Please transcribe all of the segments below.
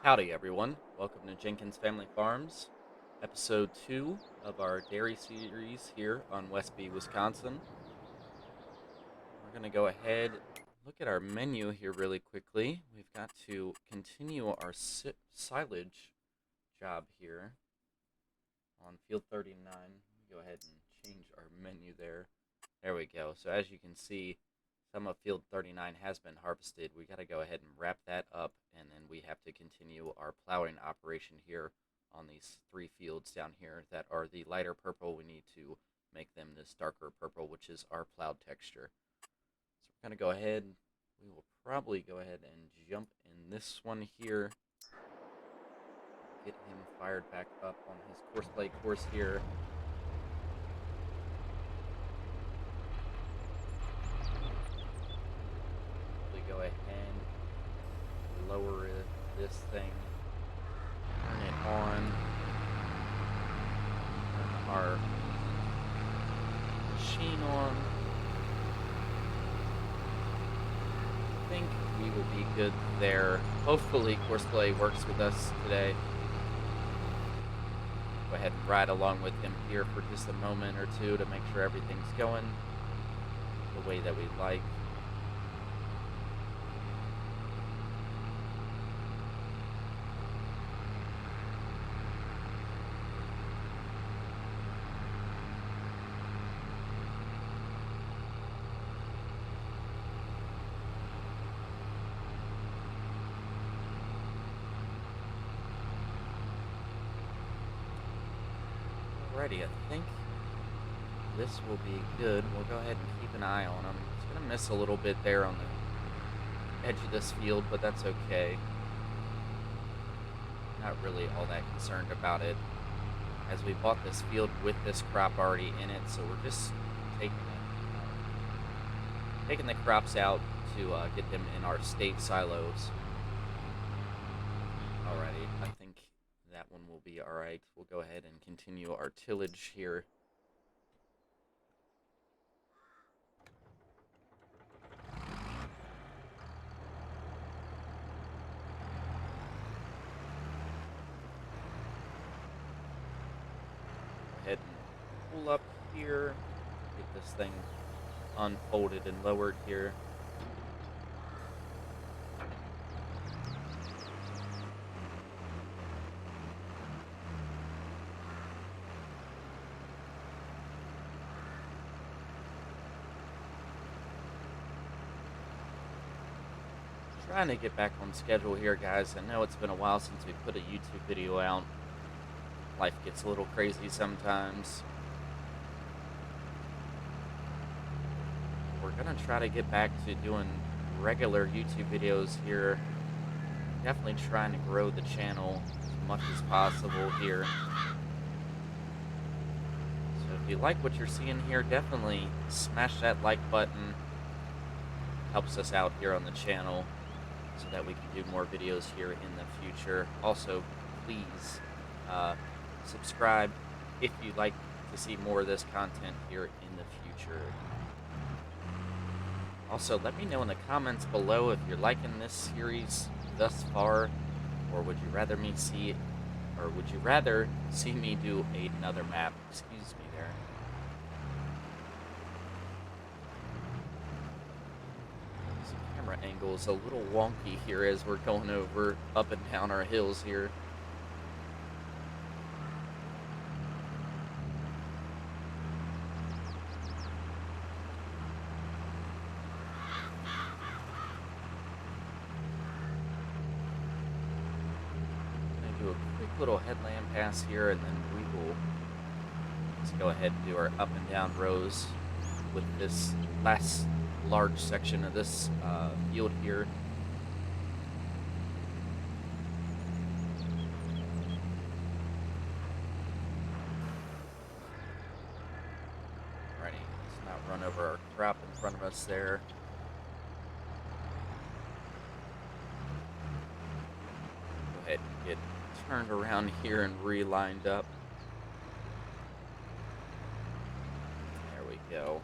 Howdy, everyone. Welcome to Jenkins Family Farms, episode 2 of our dairy series here on Westby, Wisconsin. We're going to go ahead, look at our menu here really quickly. We've got to continue our silage job here on field 39. Let me go ahead and change our menu there. There we go. So as you can see, some of field 39 has been harvested. We got to go ahead and wrap that up, and then we have to continue our plowing operation here on these 3 fields down here that are the lighter purple. We need to make them this darker purple, which is our plowed texture. So we're going to go ahead. We will probably go ahead and jump in this one here. Get him fired back up on his courseplay course here. Go ahead and lower this thing, turn it on, turn our machine on. I think we will be good there. Hopefully Courseplay works with us today. Go ahead and ride along with him here for just a moment or two to make sure everything's going the way that we like. Alrighty, I think this will be good. We'll go ahead and keep an eye on him. It's going to miss a little bit there on the edge of this field, but that's okay. Not really all that concerned about it, as we bought this field with this crop already in it, so we're just taking the crops out to get them in our state silos. Alrighty, I think that one will be alright. We'll go ahead and continue our tillage here. Go ahead and pull up here, get this thing unfolded and lowered here. Trying to get back on schedule here, guys. I know it's been a while since we put a YouTube video out. Life gets a little crazy sometimes. We're gonna try to get back to doing regular YouTube videos here. Definitely trying to grow the channel as much as possible here. So if you like what you're seeing here, definitely smash that like button. Helps us out here on the channel, so that we can do more videos here in the future. Also, please subscribe if you'd like to see more of this content here in the future. Also, let me know in the comments below if you're liking this series thus far, or would you rather see me do another map? Excuse me there. Camera angle is a little wonky here as we're going over up and down our hills here. I'm gonna do a quick little headland pass here, and then we will just go ahead and do our up and down rows with this last large section of this field here. Alrighty, let's not run over our crop in front of us there. Go ahead and get turned around here and re-lined up. There we go.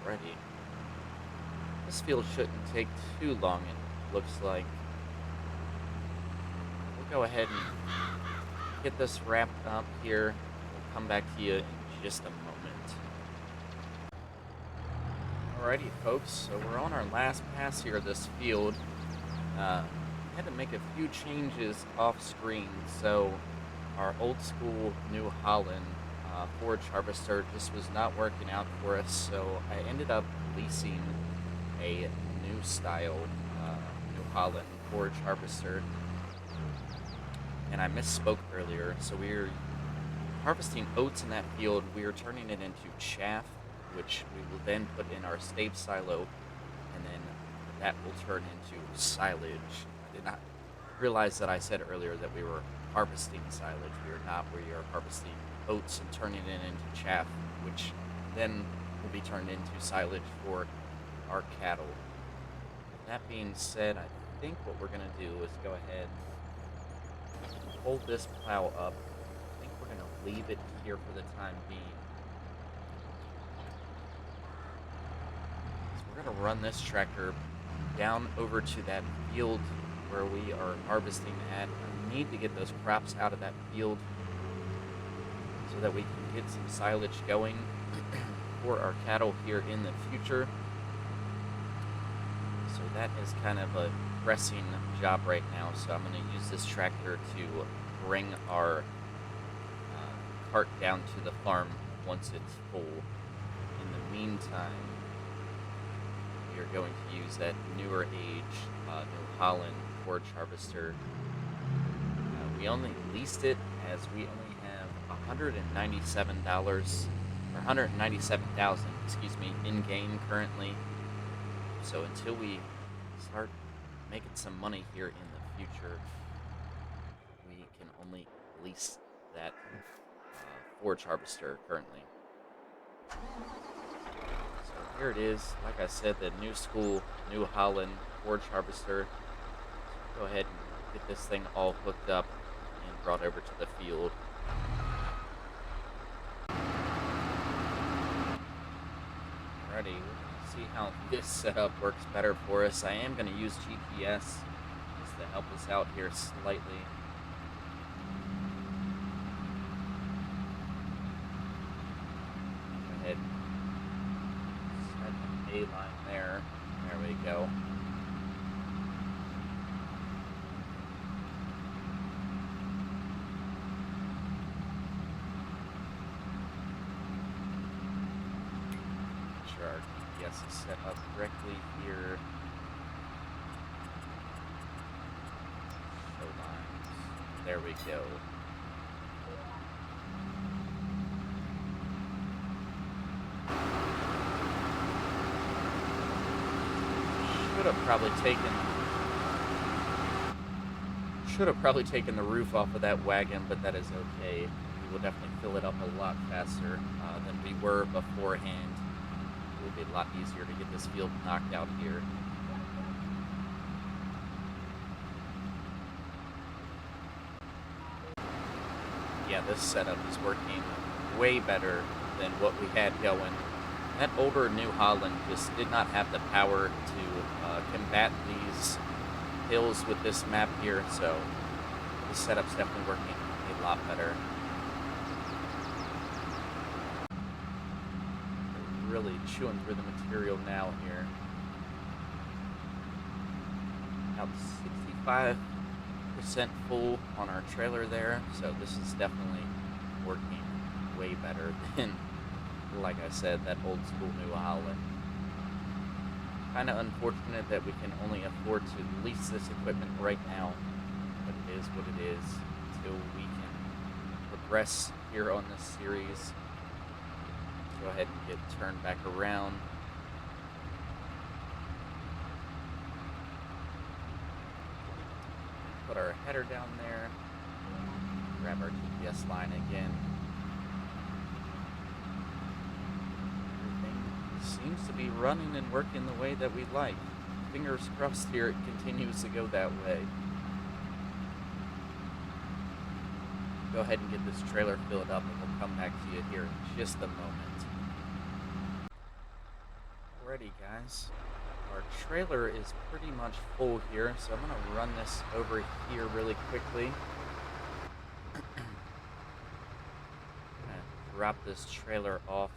Alrighty. This field shouldn't take too long, it looks like. We'll go ahead and get this wrapped up here. We'll come back to you in just a moment. Alrighty, folks, so we're on our last pass here of this field. Had to make a few changes off screen, so our old school New Holland forage harvester just was not working out for us, so I ended up leasing a new style New Holland forage harvester. And I misspoke earlier, so we're harvesting oats in that field. We are turning it into chaff, which we will then put in our stave silo, and then that will turn into silage. I did not realize that I said earlier that we were harvesting silage. We are not. We are harvesting oats and turning it into chaff, which then will be turned into silage for our cattle. That being said, I think what we're going to do is go ahead, hold this plow up. I think we're going to leave it here for the time being. So we're going to run this tractor down over to that field where we are harvesting at. We need to get those crops out of that field so that we can get some silage going for our cattle here in the future. So that is kind of a pressing job right now, so I'm going to use this tractor to bring our cart down to the farm once it's full. In the meantime, we are going to use that newer age New Holland forage harvester. We only leased it as we only have $197 or $197,000, in game currently. So until we start making some money here in the future, we can only lease that forage harvester currently. So here it is. Like I said, the new school New Holland forage harvester. Go ahead and get this thing all hooked up and brought over to the field. Alrighty, we'll see how this setup works better for us. I am going to use GPS just to help us out here slightly. Go ahead, set an A line there. There we go. Our GPS is set up correctly here. Show lines. There we go. Should have probably taken the roof off of that wagon, but that is okay. We will definitely fill it up a lot faster than we were beforehand. It will be a lot easier to get this field knocked out here. Yeah, this setup is working way better than what we had going. That older New Holland just did not have the power to combat these hills with this map here, so this setup's definitely working a lot better. Really chewing through the material now here. About 65% full on our trailer there, so this is definitely working way better than, like I said, that old school New Holland. Kind of unfortunate that we can only afford to lease this equipment right now, but it is what it is until we can progress here on this series. Go ahead and get turned back around. Put our header down there. Grab our GPS line again. Everything seems to be running and working the way that we like. Fingers crossed here it continues to go that way. Go ahead and get this trailer filled up and we'll come back to you here in just a moment. Alrighty, guys. Our trailer is pretty much full here, so I'm going to run this over here really quickly. I'm going to drop this trailer off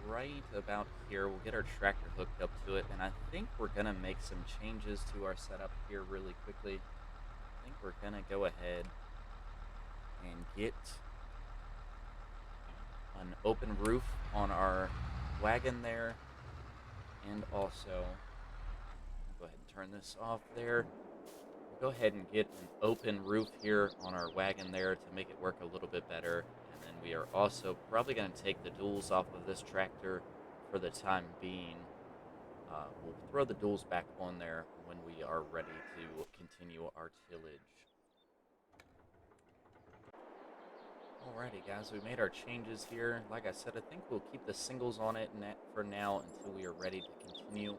right about here. We'll get our tractor hooked up to it, and I think we're going to make some changes to our setup here really quickly. I think we're going to go ahead and get an open roof on our wagon there, and also go ahead and turn this off there. We'll go ahead and get an open roof here on our wagon there to make it work a little bit better, and then we are also probably going to take the duals off of this tractor for the time being. We'll throw the duals back on there when we are ready to continue our tillage. Alrighty, guys, we made our changes here. Like I said, I think we'll keep the singles on it for now until we are ready to continue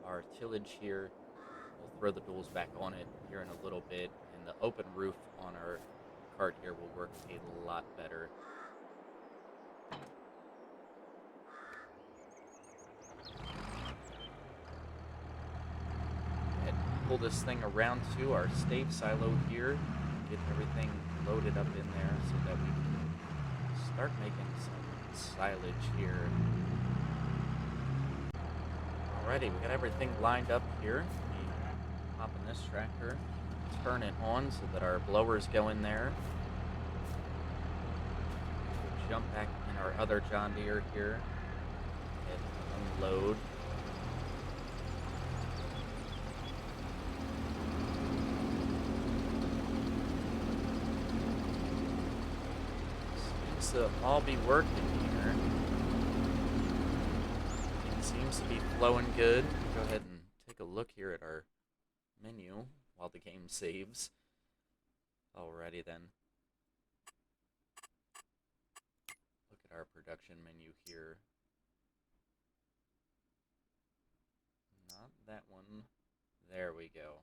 our tillage here. We'll throw the duals back on it here in a little bit, and the open roof on our cart here will work a lot better. And pull this thing around to our stave silo here, get everything loaded up in there so that we can start making some silage here. Alrighty, we got everything lined up here. Hop in this tractor, turn it on so that our blowers go in there. We'll jump back in our other John Deere here and unload. Seems to all be working here. It seems to be flowing good. Go ahead and take a look here at our menu while the game saves. Alrighty then. Look at our production menu here. Not that one. There we go.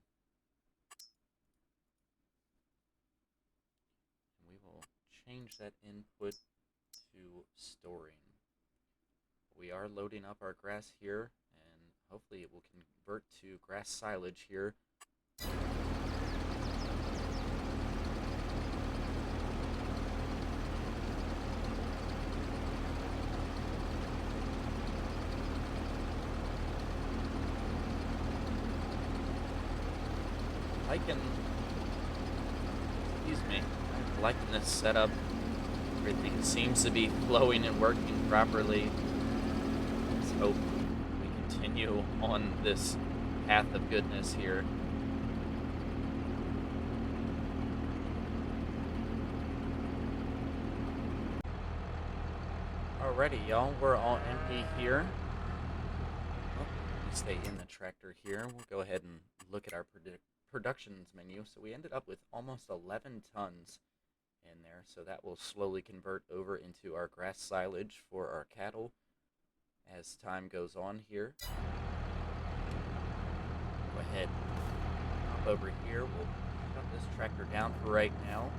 And we will change that input to storing. We are loading up our grass here, and hopefully it will convert to grass silage here. I'm liking this setup. Everything seems to be flowing and working properly. Let's hope we continue on this path of goodness here. Alrighty, y'all, we're all empty here. Well, we stay in the tractor here. We'll go ahead and look at our productions menu. So we ended up with almost 11 tons in there, so that will slowly convert over into our grass silage for our cattle as time goes on here. Go ahead, hop over here. We'll shut this tractor down for right now.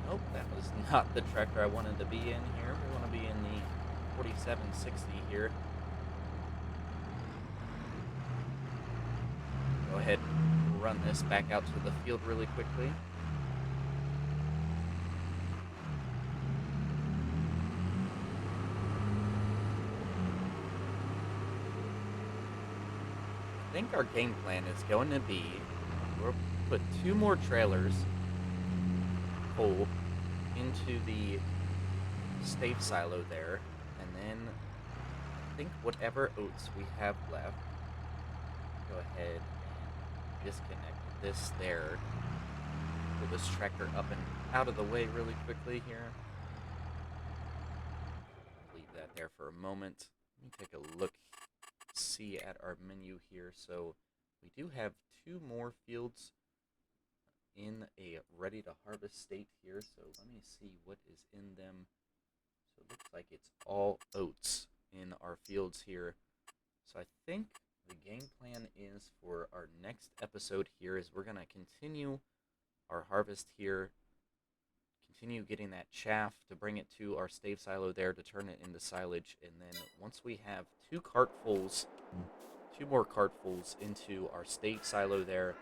Nope, that was not the tractor I wanted to be in here. We want to be in the 4760 here. Go ahead and run this back out to the field really quickly. I think our game plan is going to be, we'll put 2 more trailers full into the stave silo there, and then I think whatever oats we have left, go ahead and disconnect this there. Pull this tractor up and out of the way really quickly here. Leave that there for a moment. Let me take a look, see at our menu here. So we do have 2 more fields in a ready to harvest state here. So let me see what is in them. So it looks like it's all oats in our fields here. So I think the game plan is for our next episode here is we're going to continue our harvest here, continue getting that chaff to bring it to our stave silo there to turn it into silage. And then once we have two more cartfuls into our stave silo there,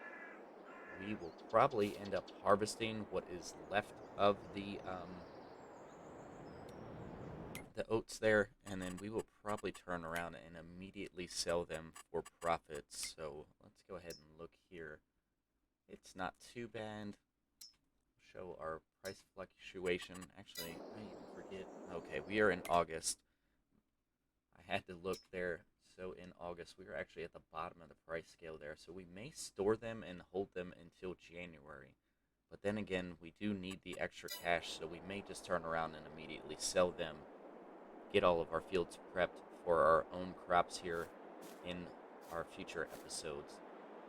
we will probably end up harvesting what is left of the oats there, and then we will probably turn around and immediately sell them for profits. So let's go ahead and look here. It's not too bad. Show our price fluctuation. Actually, I even forget. Okay, we are in August. I had to look there. So in August, we were actually at the bottom of the price scale there. So we may store them and hold them until January. But then again, we do need the extra cash, so we may just turn around and immediately sell them, get all of our fields prepped for our own crops here in our future episodes.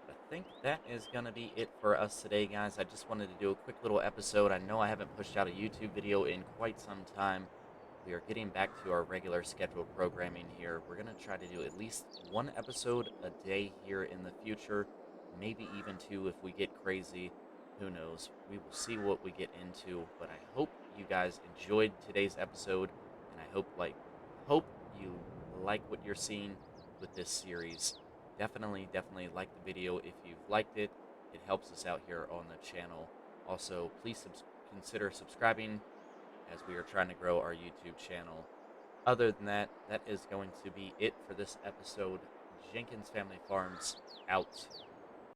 But I think that is going to be it for us today, guys. I just wanted to do a quick little episode. I know I haven't pushed out a YouTube video in quite some time. We are getting back to our regular scheduled programming here. We're going to try to do at least one episode a day here in the future, maybe even two if we get crazy. Who knows? We will see what we get into, but I hope you guys enjoyed today's episode, and I hope you like what you're seeing with this series. Definitely like the video if you've liked it. It helps us out here on the channel. Also, please consider subscribing as we are trying to grow our YouTube channel. Other than that, that is going to be it for this episode. Jenkins Family Farms out.